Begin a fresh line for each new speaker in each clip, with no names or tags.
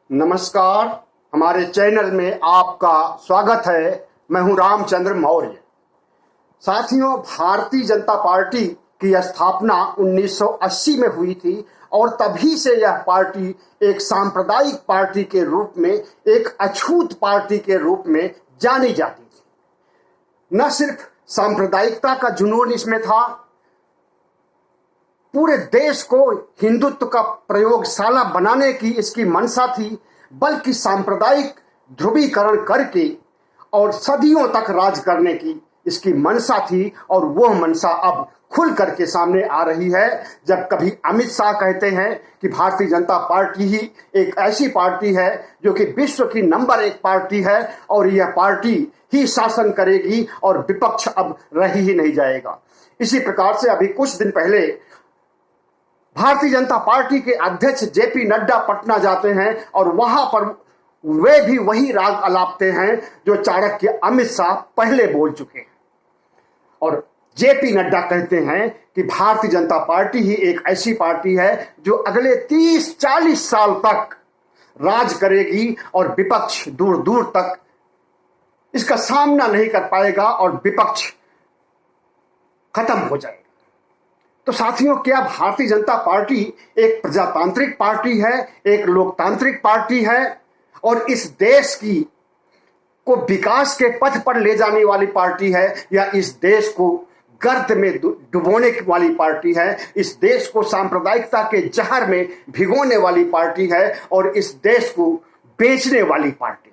नमस्कार। हमारे चैनल में आपका स्वागत है। मैं हूं रामचंद्र मौर्य। साथियों, भारतीय जनता पार्टी की स्थापना 1980 में हुई थी और तभी से यह पार्टी एक सांप्रदायिक पार्टी के रूप में, एक अछूत पार्टी के रूप में जानी जाती थी। न सिर्फ सांप्रदायिकता का जुनून इसमें था, पूरे देश को हिंदुत्व का प्रयोगशाला बनाने की इसकी मंशा थी, बल्कि सांप्रदायिक ध्रुवीकरण करके और सदियों तक राज करने की इसकी मंशा थी। और वह मंशा अब खुल करके सामने आ रही है, जब कभी अमित शाह कहते हैं कि भारतीय जनता पार्टी ही एक ऐसी पार्टी है जो कि विश्व की नंबर 1 पार्टी है और यह पार्टी ही शासन करेगी और विपक्ष अब रह ही नहीं जाएगा। इसी प्रकार से अभी कुछ दिन पहले भारतीय जनता पार्टी के अध्यक्ष जेपी नड्डा पटना जाते हैं और वहां पर वे भी वही राग अलापते हैं जो चाणक्य अमित शाह पहले बोल चुके हैं। और जेपी नड्डा कहते हैं कि भारतीय जनता पार्टी ही एक ऐसी पार्टी है जो अगले 30-40 साल तक राज करेगी और विपक्ष दूर दूर तक इसका सामना नहीं कर पाएगा और विपक्ष खत्म हो जाएगा। तो साथियों, क्या भारतीय जनता पार्टी एक प्रजातांत्रिक पार्टी है, एक लोकतांत्रिक पार्टी है और इस देश को विकास के पथ पर ले जाने वाली पार्टी है, या इस देश को गर्त में डुबोने वाली पार्टी है, इस देश को सांप्रदायिकता के जहर में भिगोने वाली पार्टी है और इस देश को बेचने वाली पार्टी है?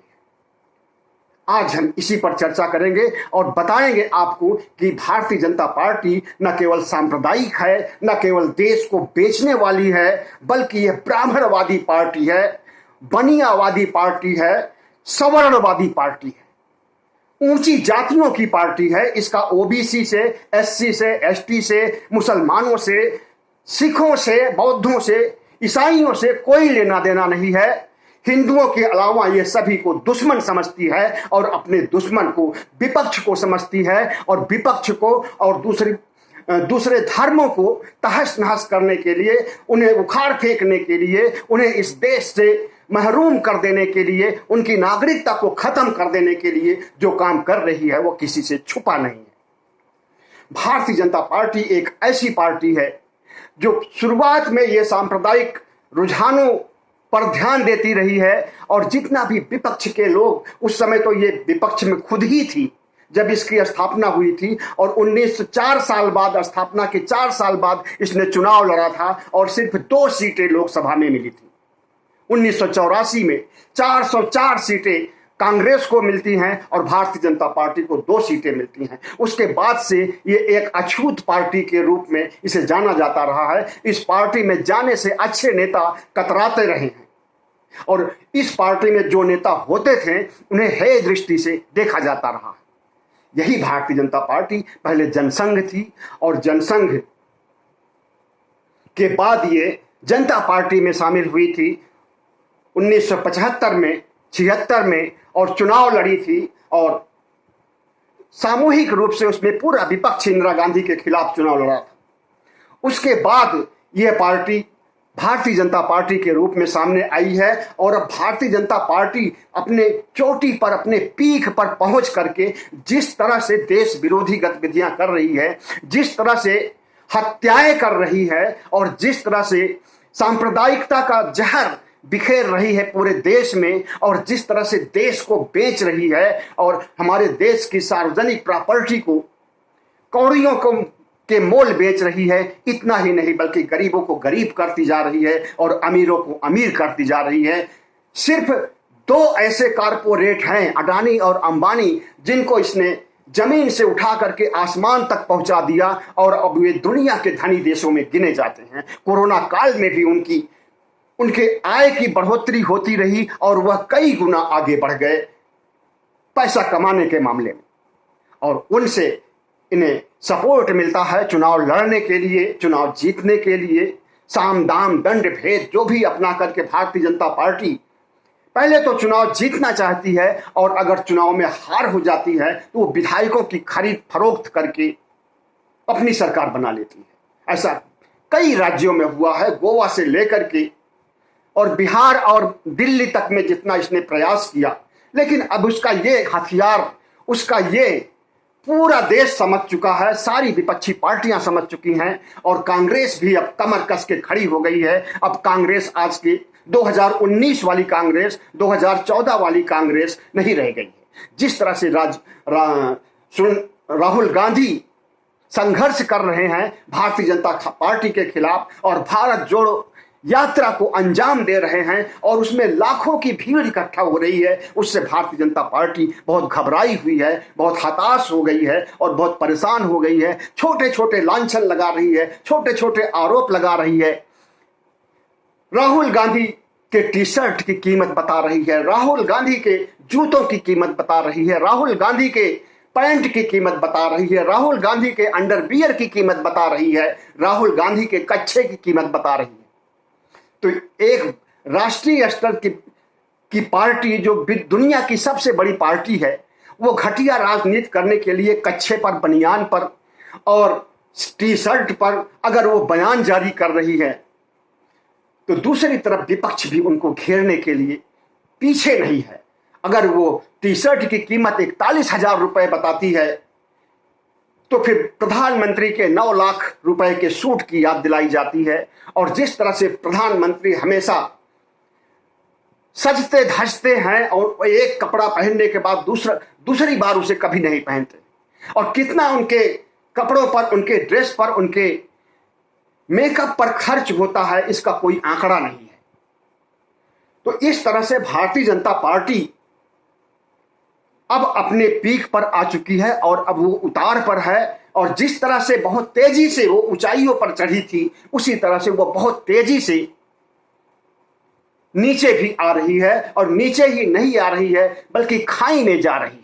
आज हम इसी पर चर्चा करेंगे और बताएंगे आपको कि भारतीय जनता पार्टी न केवल सांप्रदायिक है, न केवल देश को बेचने वाली है, बल्कि यह ब्राह्मणवादी पार्टी है, बनियावादी पार्टी है, सवर्णवादी पार्टी है, ऊंची जातियों की पार्टी है। इसका ओबीसी से, एससी से, एसटी से, मुसलमानों से, सिखों से, बौद्धों से, ईसाइयों से कोई लेना देना नहीं है। हिंदुओं के अलावा ये सभी को दुश्मन समझती है और अपने दुश्मन को, विपक्ष को समझती है और विपक्ष को और दूसरे धर्मों को तहस नहस करने के लिए, उन्हें उखाड़ फेंकने के लिए, उन्हें इस देश से महरूम कर देने के लिए, उनकी नागरिकता को खत्म कर देने के लिए जो काम कर रही है वो किसी से छुपा नहीं है। भारतीय जनता पार्टी एक ऐसी पार्टी है जो शुरुआत में ये सांप्रदायिक रुझानों पर ध्यान देती रही है और जितना भी विपक्ष के लोग, उस समय तो ये विपक्ष में खुद ही थी जब इसकी स्थापना हुई थी और 1904 साल बाद, स्थापना के 4 साल बाद इसने चुनाव लड़ा था और सिर्फ 2 सीटें लोकसभा में मिली थी। 1984 में 404 सीटें कांग्रेस को मिलती हैं और भारतीय जनता पार्टी को 2 सीटें मिलती हैं। उसके बाद से ये एक अछूत पार्टी के रूप में इसे जाना जाता रहा है। इस पार्टी में जाने से अच्छे नेता कतराते रहे हैं और इस पार्टी में जो नेता होते थे उन्हें हेय दृष्टि से देखा जाता रहा। यही भारतीय जनता पार्टी पहले जनसंघ थी और जनसंघ के बाद ये जनता पार्टी में शामिल हुई थी 1975 में, 76 में और चुनाव लड़ी थी और सामूहिक रूप से उसमें पूरा विपक्ष इंदिरा गांधी के खिलाफ चुनाव लड़ा था। उसके बाद यह पार्टी भारतीय जनता पार्टी के रूप में सामने आई है और अब भारतीय जनता पार्टी अपने चोटी पर, अपने पीक पर पहुंच करके जिस तरह से देश विरोधी गतिविधियां कर रही है, जिस तरह से हत्याएं कर रही है और जिस तरह से सांप्रदायिकता का जहर बिखेर रही है पूरे देश में और जिस तरह से देश को बेच रही है और हमारे देश की सार्वजनिक प्रॉपर्टी को कौड़ियों के मोल बेच रही है, इतना ही नहीं बल्कि गरीबों को गरीब करती जा रही है और अमीरों को अमीर करती जा रही है। सिर्फ 2 ऐसे कारपोरेट हैं, अडानी और अंबानी, जिनको इसने जमीन से उठा करके आसमान तक पहुंचा दिया और अब वे दुनिया के धनी देशों में गिने जाते हैं। कोरोना काल में भी उनके आय की बढ़ोतरी होती रही और वह कई गुना आगे बढ़ गए पैसा कमाने के मामले में और उनसे इन्हें सपोर्ट मिलता है चुनाव लड़ने के लिए, चुनाव जीतने के लिए। साम दाम दंड भेद जो भी अपना करके भारतीय जनता पार्टी पहले तो चुनाव जीतना चाहती है और अगर चुनाव में हार हो जाती है तो वो विधायकों की खरीद फरोख्त करके अपनी सरकार बना लेती है। ऐसा कई राज्यों में हुआ है, गोवा से लेकर के और बिहार और दिल्ली तक में जितना इसने प्रयास किया, लेकिन अब उसका ये हथियार, उसका ये पूरा देश समझ चुका है, सारी विपक्षी पार्टियां समझ चुकी हैं और कांग्रेस भी अब कमर कस के खड़ी हो गई है। अब कांग्रेस आज की 2019 वाली कांग्रेस, 2014 वाली कांग्रेस नहीं रह गई है। जिस तरह से राहुल गांधी संघर्ष कर रहे हैं भारतीय जनता पार्टी के खिलाफ और भारत जोड़ो यात्रा को अंजाम दे रहे हैं और उसमें लाखों की भीड़ इकट्ठा हो रही है, उससे भारतीय जनता पार्टी बहुत घबराई हुई है, बहुत हताश हो गई है और बहुत परेशान हो गई है। छोटे छोटे लांछन लगा रही है, छोटे छोटे आरोप लगा रही है। राहुल गांधी के टी शर्ट की कीमत बता रही है, राहुल गांधी के जूतों की कीमत बता रही है, राहुल गांधी के पैंट की कीमत बता रही है, राहुल गांधी के अंडरवियर की कीमत बता रही है, राहुल गांधी के कच्छे की कीमत बता रही है। तो एक राष्ट्रीय स्तर की पार्टी जो दुनिया की सबसे बड़ी पार्टी है, वो घटिया राजनीति करने के लिए कच्छे पर, बनियान पर और टी शर्ट पर अगर वो बयान जारी कर रही है, तो दूसरी तरफ विपक्ष भी उनको घेरने के लिए पीछे नहीं है। अगर वो टी शर्ट की कीमत 41,000 रुपए बताती है, तो फिर प्रधानमंत्री के 9 लाख रुपए के सूट की याद दिलाई जाती है। और जिस तरह से प्रधानमंत्री हमेशा सजते धजते हैं और एक कपड़ा पहनने के बाद दूसरी बार उसे कभी नहीं पहनते, और कितना उनके कपड़ों पर, उनके ड्रेस पर, उनके मेकअप पर खर्च होता है, इसका कोई आंकड़ा नहीं है। तो इस तरह से भारतीय जनता पार्टी अब अपने पीक पर आ चुकी है और अब वो उतार पर है, और जिस तरह से बहुत तेजी से वो ऊंचाइयों पर चढ़ी थी, उसी तरह से वो बहुत तेजी से नीचे भी आ रही है, और नीचे ही नहीं आ रही है बल्कि खाई में जा रही है।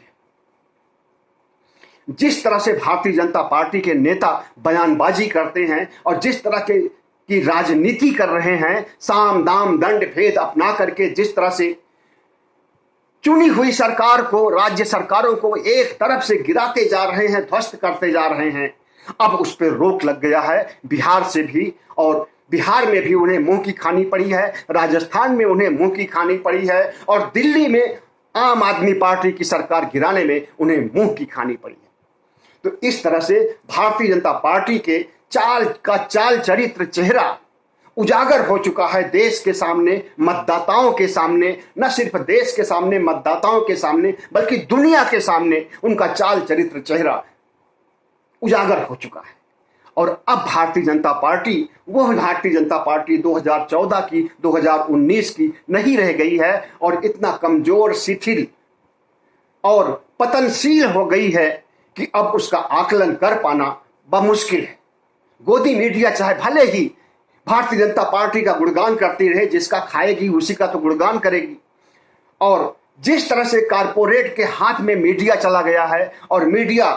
जिस तरह से भारतीय जनता पार्टी के नेता बयानबाजी करते हैं और जिस तरह की राजनीति कर रहे हैं, साम दाम दंड भेद अपना करके जिस तरह से चुनी हुई सरकार को, राज्य सरकारों को एक तरफ से गिराते जा रहे हैं, ध्वस्त करते जा रहे हैं, अब उस पर रोक लग गया है बिहार से भी, और बिहार में भी उन्हें मुंह की खानी पड़ी है, राजस्थान में उन्हें मुंह की खानी पड़ी है, और दिल्ली में आम आदमी पार्टी की सरकार गिराने में उन्हें मुंह की खानी पड़ी है। तो इस तरह से भारतीय जनता पार्टी के चाल चरित्र चेहरा उजागर हो चुका है देश के सामने, मतदाताओं के सामने, न सिर्फ देश के सामने, मतदाताओं के सामने, बल्कि दुनिया के सामने उनका चाल चरित्र चेहरा उजागर हो चुका है। और अब भारतीय जनता पार्टी, वह भारतीय जनता पार्टी 2014 की, 2019 की नहीं रह गई है, और इतना कमजोर, शिथिल और पतनशील हो गई है कि अब उसका आकलन कर पाना बमुश्किल है। गोदी मीडिया चाहे भले ही भारतीय जनता पार्टी का गुणगान करती रहे, जिसका खाएगी उसी का तो गुणगान करेगी, और जिस तरह से कारपोरेट के हाथ में मीडिया चला गया है और मीडिया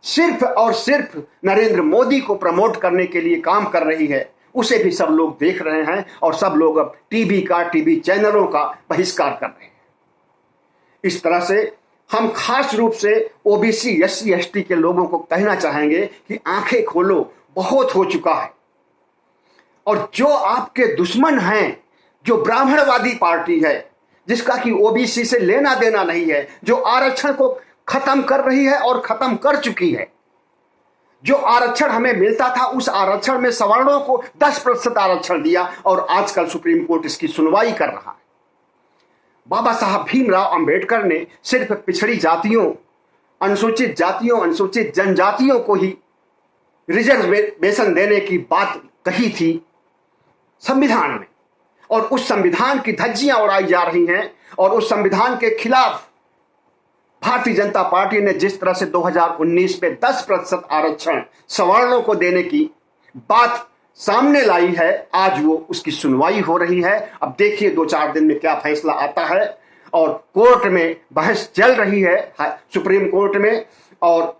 सिर्फ और सिर्फ नरेंद्र मोदी को प्रमोट करने के लिए काम कर रही है, उसे भी सब लोग देख रहे हैं और सब लोग अब टीवी चैनलों का बहिष्कार कर रहे हैं। इस तरह से हम खास रूप से ओबीसी, एससी, एसटी के लोगों को कहना चाहेंगे कि आंखें खोलो, बहुत हो चुका है। और जो आपके दुश्मन हैं, जो ब्राह्मणवादी पार्टी है, जिसका कि ओबीसी से लेना देना नहीं है, जो आरक्षण को खत्म कर रही है और खत्म कर चुकी है, जो आरक्षण हमें मिलता था उस आरक्षण में सवर्णों को 10% आरक्षण दिया, और आजकल सुप्रीम कोर्ट इसकी सुनवाई कर रहा है। बाबा साहब भीमराव अंबेडकर ने सिर्फ पिछड़ी जातियों, अनुसूचित जातियों, अनुसूचित जनजातियों को ही रिजर्वेशन देने की बात कही थी संविधान में, और उस संविधान की धज्जियां उड़ाई जा रही हैं, और उस संविधान के खिलाफ भारतीय जनता पार्टी ने जिस तरह से 2019 में 10% आरक्षण सवर्णों को देने की बात सामने लाई है, आज वो उसकी सुनवाई हो रही है। अब देखिए 2-4 दिन में क्या फैसला आता है, और कोर्ट में बहस चल रही है, सुप्रीम कोर्ट में, और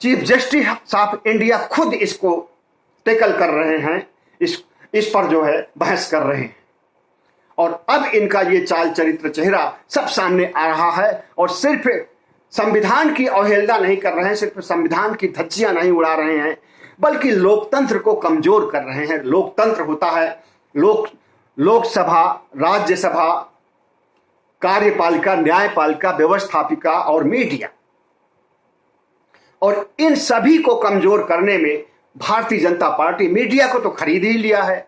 चीफ जस्टिस ऑफ इंडिया खुद इसको टेकल कर रहे हैं, इस पर जो है बहस कर रहे हैं। और अब इनका ये चाल चरित्र चेहरा सब सामने आ रहा है, और सिर्फ संविधान की अवहेलना नहीं कर रहे हैं, सिर्फ संविधान की धज्जियां नहीं उड़ा रहे हैं, बल्कि लोकतंत्र को कमजोर कर रहे हैं। लोकतंत्र होता है लोकसभा, राज्यसभा, कार्यपालिका, न्यायपालिका, व्यवस्थापिका और मीडिया, और इन सभी को कमजोर करने में भारतीय जनता पार्टी, मीडिया को तो खरीद ही लिया है,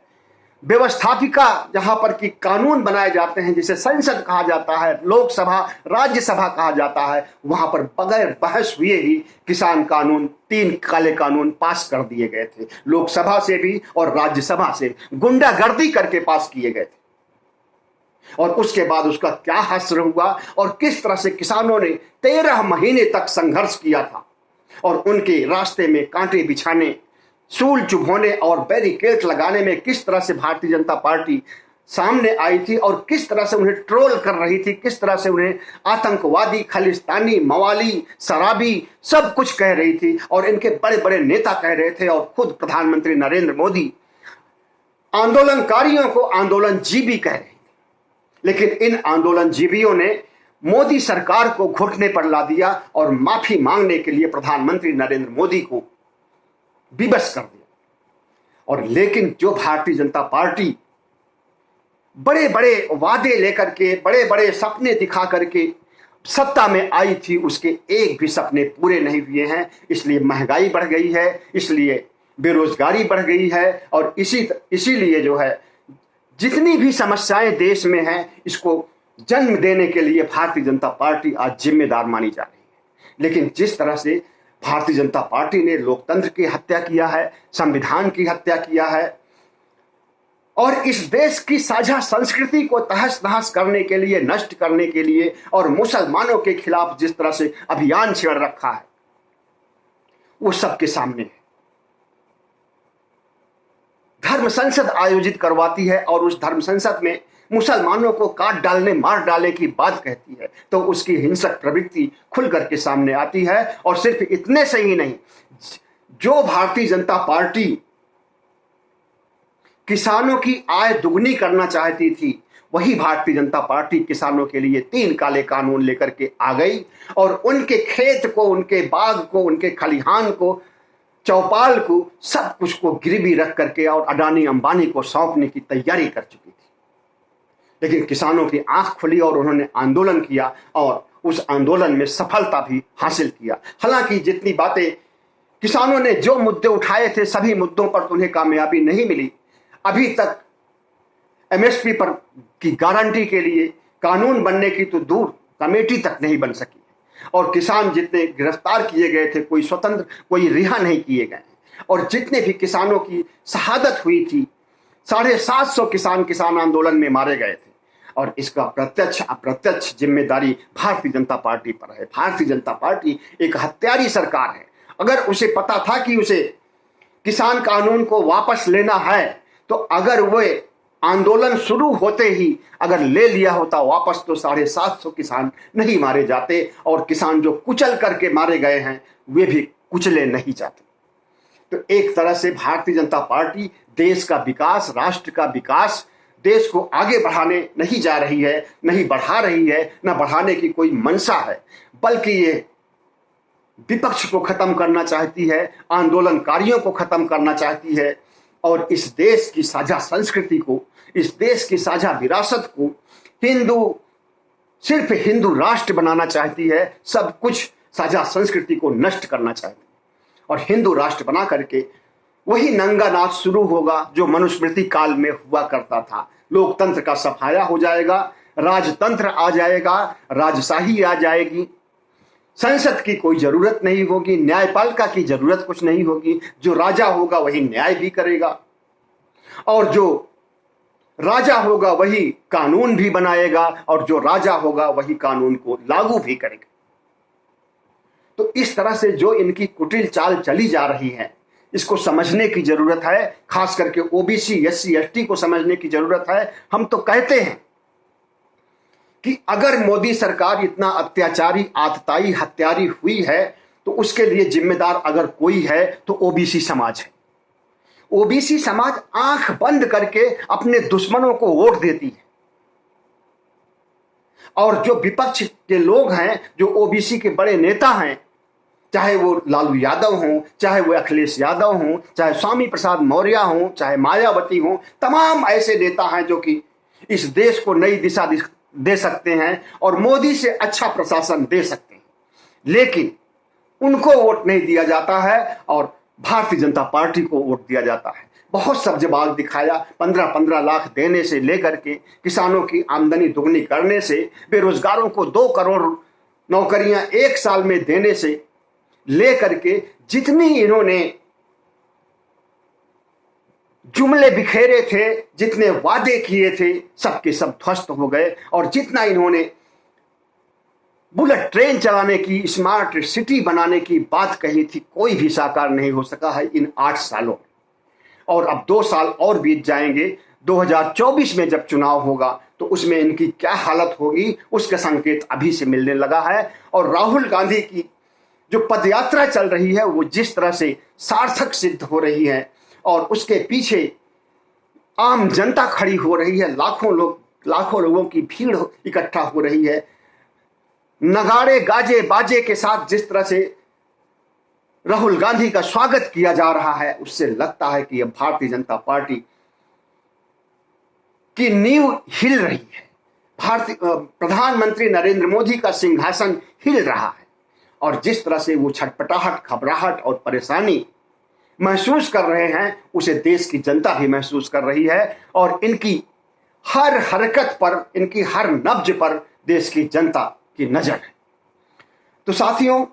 व्यवस्थापिका जहां पर कि कानून बनाए जाते हैं जिसे संसद कहा जाता है, लोकसभा, राज्यसभा कहा जाता है, वहां पर बगैर बहस हुए ही किसान कानून, 3 काले कानून पास कर दिए गए थे, लोकसभा से भी और राज्यसभा से गुंडागर्दी करके पास किए गए थे। और उसके बाद उसका क्या हश्र हुआ और किस तरह से किसानों ने 13 महीने तक संघर्ष किया था और उनके रास्ते में कांटे बिछाने, सूल चुभोने और बैरिकेड लगाने में किस तरह से भारतीय जनता पार्टी सामने आई थी और किस तरह से उन्हें ट्रोल कर रही थी, किस तरह से उन्हें आतंकवादी, खालिस्तानी, मवाली, शराबी सब कुछ कह रही थी और इनके बड़े बड़े नेता कह रहे थे और खुद प्रधानमंत्री नरेंद्र मोदी आंदोलनकारियों को आंदोलनजीवी कह रहे थे। लेकिन इन आंदोलनजीवियों ने मोदी सरकार को घुटने पर ला दिया और माफी मांगने के लिए प्रधानमंत्री नरेंद्र मोदी को विवश कर दिया। और लेकिन जो भारतीय जनता पार्टी बड़े बड़े वादे लेकर के, बड़े बड़े सपने दिखा करके सत्ता में आई थी, उसके एक भी सपने पूरे नहीं हुए हैं। इसलिए महंगाई बढ़ गई है, इसलिए बेरोजगारी बढ़ गई है और इसीलिए जो है जितनी भी समस्याएं देश में हैं, इसको जन्म देने के लिए भारतीय जनता पार्टी आज जिम्मेदार मानी जा रही है। लेकिन जिस तरह से भारतीय जनता पार्टी ने लोकतंत्र की हत्या किया है, संविधान की हत्या किया है और इस देश की साझा संस्कृति को तहस नहस करने के लिए, नष्ट करने के लिए और मुसलमानों के खिलाफ जिस तरह से अभियान छेड़ रखा है, वो सबके सामने है। धर्म संसद आयोजित करवाती है और उस धर्म संसद में मुसलमानों को काट डालने, मार डालने की बात कहती है, तो उसकी हिंसक प्रवृत्ति खुल करके सामने आती है। और सिर्फ इतने से ही नहीं, जो भारतीय जनता पार्टी किसानों की आय दुगनी करना चाहती थी, वही भारतीय जनता पार्टी किसानों के लिए 3 काले कानून लेकर के आ गई और उनके खेत को, उनके बाग को, उनके खलिहान को, चौपाल को, सब कुछ को गिरवी रख करके और अडानी अंबानी को सौंपने की तैयारी कर चुकी थी। लेकिन किसानों की आंख खुली और उन्होंने आंदोलन किया और उस आंदोलन में सफलता भी हासिल किया। हालांकि जितनी बातें किसानों ने, जो मुद्दे उठाए थे, सभी मुद्दों पर तो उन्हें कामयाबी नहीं मिली। अभी तक एमएसपी पर की गारंटी के लिए कानून बनने की तो दूर, कमेटी तक नहीं बन सकी और किसान जितने गिरफ्तार किए गए थे, कोई स्वतंत्र, कोई रिहा नहीं किए गए और जितने भी किसानों की शहादत हुई थी, 750 किसान आंदोलन में मारे गए थे और इसका प्रत्यक्ष अप्रत्यक्ष जिम्मेदारी भारतीय जनता पार्टी पर है। भारतीय जनता पार्टी एक हत्यारी सरकार है। अगर उसे पता था कि उसे किसान कानून को वापस लेना है, तो अगर वे आंदोलन शुरू होते ही अगर ले लिया होता वापस, तो 750 किसान नहीं मारे जाते और किसान जो कुचल करके मारे गए हैं, वे भी कुचले नहीं जाते। तो एक तरह से भारतीय जनता पार्टी देश का विकास, राष्ट्र का विकास, देश को आगे बढ़ाने नहीं जा रही है, नहीं बढ़ा रही है, न बढ़ाने की कोई मंशा है, बल्कि ये विपक्ष को खत्म करना चाहती है, आंदोलनकारियों को खत्म करना चाहती है और इस देश की साझा संस्कृति को, इस देश की साझा विरासत को सिर्फ हिंदू राष्ट्र बनाना चाहती है। सब कुछ साझा संस्कृति को नष्ट करना चाहती है और हिंदू राष्ट्र बना करके वही नंगा नाच शुरू होगा जो मनुस्मृति काल में हुआ करता था। लोकतंत्र का सफाया हो जाएगा, राजतंत्र आ जाएगा, राजशाही आ जाएगी, संसद की कोई जरूरत नहीं होगी, न्यायपालिका की जरूरत कुछ नहीं होगी। जो राजा होगा वही न्याय भी करेगा और जो राजा होगा वही कानून भी बनाएगा और जो राजा होगा वही कानून को लागू भी करेगा। तो इस तरह से जो इनकी कुटिल चाल चली जा रही है, इसको समझने की जरूरत है। खास करके ओबीसी, एससी, एसटी को समझने की जरूरत है। हम तो कहते हैं कि अगर मोदी सरकार इतना अत्याचारी, आतताई, हत्यारी हुई है, तो उसके लिए जिम्मेदार अगर कोई है तो ओबीसी समाज है। ओबीसी समाज आंख बंद करके अपने दुश्मनों को वोट देती है और जो विपक्ष के लोग हैं, जो ओबीसी के बड़े नेता हैं, चाहे वो लालू यादव हों, चाहे वो अखिलेश यादव हों, चाहे स्वामी प्रसाद मौर्य हों, चाहे मायावती हों, तमाम ऐसे नेता हैं जो कि इस देश को नई दिशा दे सकते हैं और मोदी से अच्छा प्रशासन दे सकते हैं, लेकिन उनको वोट नहीं दिया जाता है और भारतीय जनता पार्टी को वोट दिया जाता है। बहुत सब्जबाग दिखाया, 15-15 लाख देने से लेकर के किसानों की आमदनी दुगनी करने से, बेरोजगारों को 2 करोड़ नौकरियां 1 साल में देने से लेकर के जितनी इन्होंने जुमले बिखेरे थे, जितने वादे किए थे, सबके सब ध्वस्त हो गए। और जितना इन्होंने बुलेट ट्रेन चलाने की, स्मार्ट सिटी बनाने की बात कही थी, कोई भी साकार नहीं हो सका है इन 8 सालों में। और अब 2 साल और बीत जाएंगे, 2024 में जब चुनाव होगा तो उसमें इनकी क्या हालत होगी उसका संकेत अभी से मिलने लगा है। और राहुल गांधी की जो पदयात्रा चल रही है वो जिस तरह से सार्थक सिद्ध हो रही है और उसके पीछे आम जनता खड़ी हो रही है, लाखों लोगों की भीड़ इकट्ठा हो रही है, नगाड़े गाजे बाजे के साथ जिस तरह से राहुल गांधी का स्वागत किया जा रहा है, उससे लगता है कि यह भारतीय जनता पार्टी की नींव हिल रही है। प्रधानमंत्री नरेंद्र मोदी का सिंहासन हिल रहा है और जिस तरह से वो छटपटाहट, घबराहट और परेशानी महसूस कर रहे हैं उसे देश की जनता भी महसूस कर रही है और इनकी हर हरकत पर, इनकी हर नब्ज पर देश की जनता की नजर है। तो साथियों,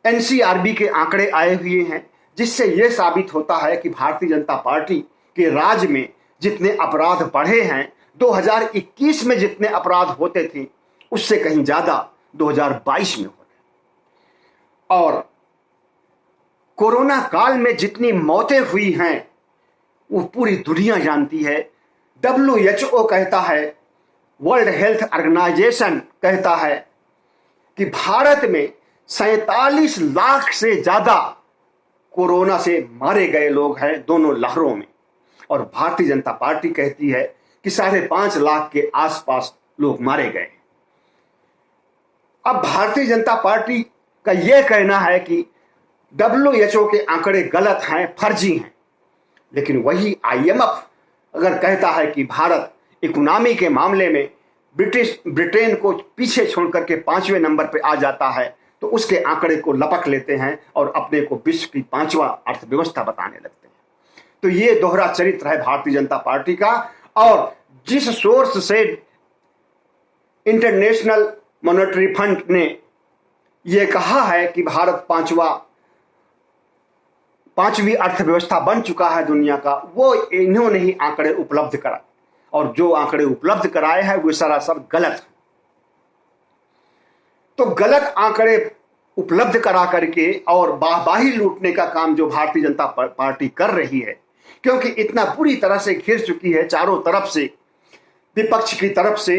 एनसीआरबी के आंकड़े आए हुए हैं जिससे यह साबित होता है कि भारतीय जनता पार्टी के राज में जितने अपराध बढ़े हैं, 2021 में जितने अपराध होते थे उससे कहीं ज्यादा 2022 में हो रहे। और कोरोना काल में जितनी मौतें हुई हैं वो पूरी दुनिया जानती है। WHO कहता है, वर्ल्ड हेल्थ ऑर्गेनाइजेशन कहता है कि भारत में 47 लाख से ज्यादा कोरोना से मारे गए लोग हैं दोनों लहरों में। और भारतीय जनता पार्टी कहती है कि 5.5 लाख के आसपास लोग मारे गए। अब भारतीय जनता पार्टी का यह कहना है कि WHO के आंकड़े गलत हैं, फर्जी हैं, लेकिन वही IMF अगर कहता है कि भारत इकोनॉमी के मामले में ब्रिटेन को पीछे छोड़ करके 5वें नंबर पे आ जाता है तो उसके आंकड़े को लपक लेते हैं और अपने को विश्व की 5वां अर्थव्यवस्था बताने लगते हैं। तो ये दोहरा चरित्र है भारतीय जनता पार्टी का। और जिस सोर्स से इंटरनेशनल मॉनेटरी फंड ने यह कहा है कि भारत 5वीं अर्थव्यवस्था बन चुका है दुनिया का, वो इन्होंने ही आंकड़े उपलब्ध कराए और जो आंकड़े उपलब्ध कराए हैं वो सरासर गलत है। तो गलत आंकड़े उपलब्ध करा करके और वाहवाही लूटने का काम जो भारतीय जनता पार्टी कर रही है, क्योंकि इतना पूरी तरह से घिर चुकी है चारों तरफ से, विपक्ष की तरफ से,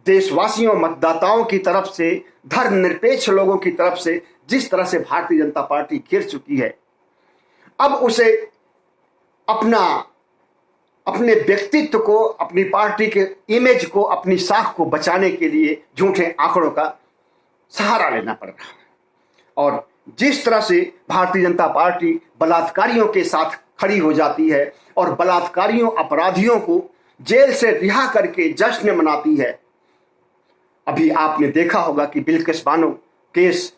देशवासियों मतदाताओं की तरफ से, धर्मनिरपेक्ष लोगों की तरफ से, जिस तरह से भारतीय जनता पार्टी घिर चुकी है, अब उसे अपने व्यक्तित्व को, अपनी पार्टी के इमेज को, अपनी साख को बचाने के लिए झूठे आंकड़ों का सहारा लेना पड़ रहा है। और जिस तरह से भारतीय जनता पार्टी बलात्कारियों के साथ खड़ी हो जाती है और बलात्कारियों, अपराधियों को जेल से रिहा करके जश्न मनाती है। अभी आपने देखा होगा कि बिल्किस बानो केस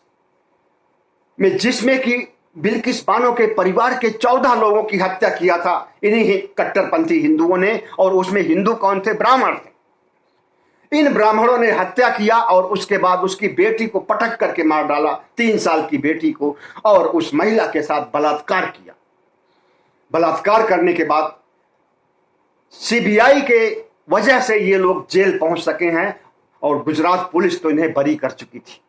में, जिसमें कि बिल्किस बानो के परिवार के 14 लोगों की हत्या किया था इन्हीं कट्टरपंथी हिंदुओं ने, और उसमें हिंदू कौन थे? ब्राह्मण थे। इन ब्राह्मणों ने हत्या किया और उसके बाद उसकी बेटी को पटक करके मार डाला, 3 साल की बेटी को, और उस महिला के साथ बलात्कार किया। बलात्कार करने के बाद CBI के वजह से ये लोग जेल पहुंच सके हैं और गुजरात पुलिस तो इन्हें बरी कर चुकी थी।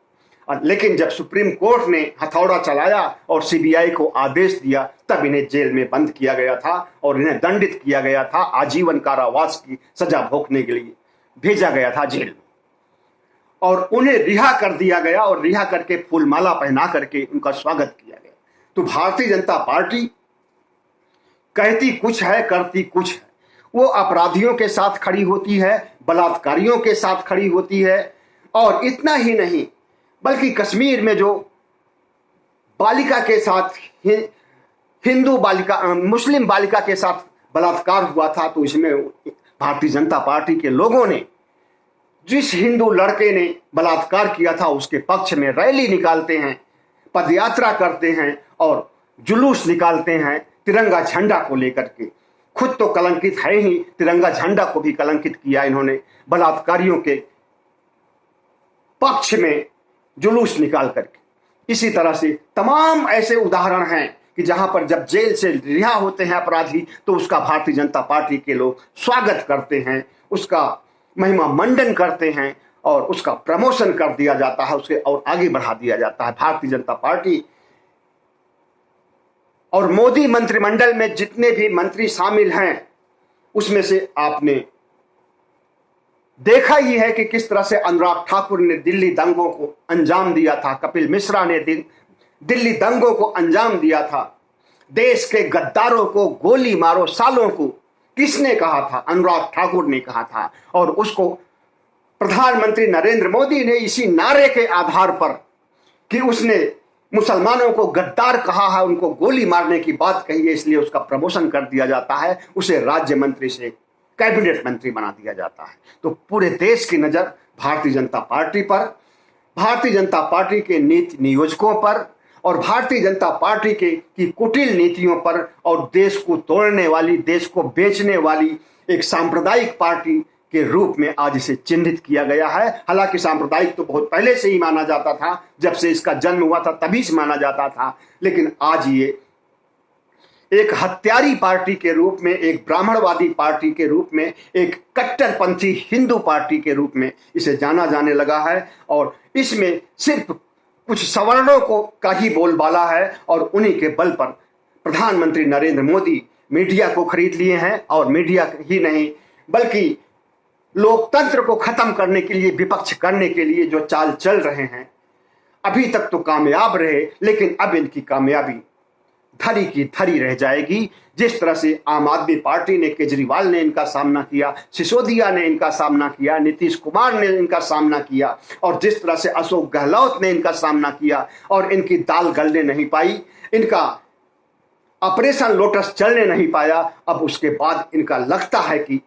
लेकिन जब सुप्रीम कोर्ट ने हथौड़ा चलाया और CBI को आदेश दिया, तब इन्हें जेल में बंद किया गया था और इन्हें दंडित किया गया था, आजीवन कारावास की सजा भोगने के लिए भेजा गया था जेल में, और उन्हें रिहा कर दिया गया और रिहा करके फूलमाला पहना करके उनका स्वागत किया गया। तो भारतीय जनता पार्टी कहती कुछ है, करती कुछ है। वो अपराधियों के साथ खड़ी होती है, बलात्कारियों के साथ खड़ी होती है, और इतना ही नहीं बल्कि कश्मीर में जो बालिका के साथ हिंदू बालिका मुस्लिम बालिका के साथ बलात्कार हुआ था, तो इसमें भारतीय जनता पार्टी के लोगों ने जिस हिंदू लड़के ने बलात्कार किया था उसके पक्ष में रैली निकालते हैं, पदयात्रा करते हैं और जुलूस निकालते हैं तिरंगा झंडा को लेकर के। खुद तो कलंकित है ही, तिरंगा झंडा को भी कलंकित किया इन्होंने बलात्कारियों के पक्ष में जुलूस निकाल करके। इसी तरह से तमाम ऐसे उदाहरण हैं कि जहां पर जब जेल से रिहा होते हैं अपराधी तो उसका भारतीय जनता पार्टी के लोग स्वागत करते हैं, उसका महिमा मंडन करते हैं और उसका प्रमोशन कर दिया जाता है, उसे और आगे बढ़ा दिया जाता है। भारतीय जनता पार्टी और मोदी मंत्रिमंडल में जितने भी मंत्री शामिल हैं उसमें से आपने देखा ही है कि किस तरह से अनुराग ठाकुर ने दिल्ली दंगों को अंजाम दिया था, कपिल मिश्रा ने दिल्ली दंगों को अंजाम दिया था। देश के गद्दारों को गोली मारो सालों को किसने कहा था? अनुराग ठाकुर ने कहा था और उसको प्रधानमंत्री नरेंद्र मोदी ने इसी नारे के आधार पर कि उसने मुसलमानों को गद्दार कहा है, उनको गोली मारने की बात कही है, इसलिए उसका प्रमोशन कर दिया जाता है, उसे राज्य मंत्री से कैबिनेट मंत्री बना दिया जाता है। तो पूरे देश की नजर भारतीय जनता पार्टी पर, भारतीय जनता पार्टी के नीति नियोजकों पर और भारतीय जनता पार्टी की कुटिल नीतियों पर और देश को तोड़ने वाली, देश को बेचने वाली एक सांप्रदायिक पार्टी के रूप में आज इसे चिन्हित किया गया है। हालांकि सांप्रदायिक तो बहुत पहले से ही माना जाता था, जब से इसका जन्म हुआ था तभी से माना जाता था, लेकिन आज ये एक हत्यारी पार्टी के रूप में, एक ब्राह्मणवादी पार्टी के रूप में, एक कट्टरपंथी हिंदू पार्टी के रूप में इसे जाना जाने लगा है और इसमें सिर्फ कुछ सवर्णों को का ही बोलबाला है और उन्हीं के बल पर प्रधानमंत्री नरेंद्र मोदी मीडिया को खरीद लिए हैं और मीडिया ही नहीं बल्कि लोकतंत्र को खत्म करने के लिए, विपक्ष करने के लिए जो चाल चल रहे हैं, अभी तक तो कामयाब रहे, लेकिन अब इनकी कामयाबी धरी की धरी रह जाएगी। जिस तरह से आम आदमी पार्टी ने, केजरीवाल ने इनका सामना किया, सिसोदिया ने इनका सामना किया, नीतीश कुमार ने इनका सामना किया और जिस तरह से अशोक गहलोत ने इनका सामना किया और इनकी दाल गलने नहीं पाई, इनका ऑपरेशन लोटस चलने नहीं पाया, अब उसके बाद इनका लगता है कि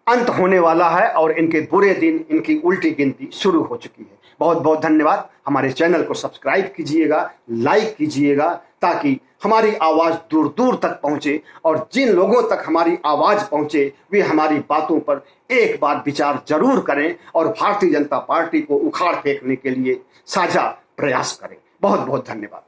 अंत होने वाला है और इनके बुरे दिन, इनकी उल्टी गिनती शुरू हो चुकी है। बहुत बहुत धन्यवाद। हमारे चैनल को सब्सक्राइब कीजिएगा, लाइक कीजिएगा ताकि हमारी आवाज दूर दूर तक पहुंचे और जिन लोगों तक हमारी आवाज पहुंचे वे हमारी बातों पर एक बार विचार जरूर करें और भारतीय जनता पार्टी को उखाड़ फेंकने के लिए साझा प्रयास करें। बहुत बहुत धन्यवाद।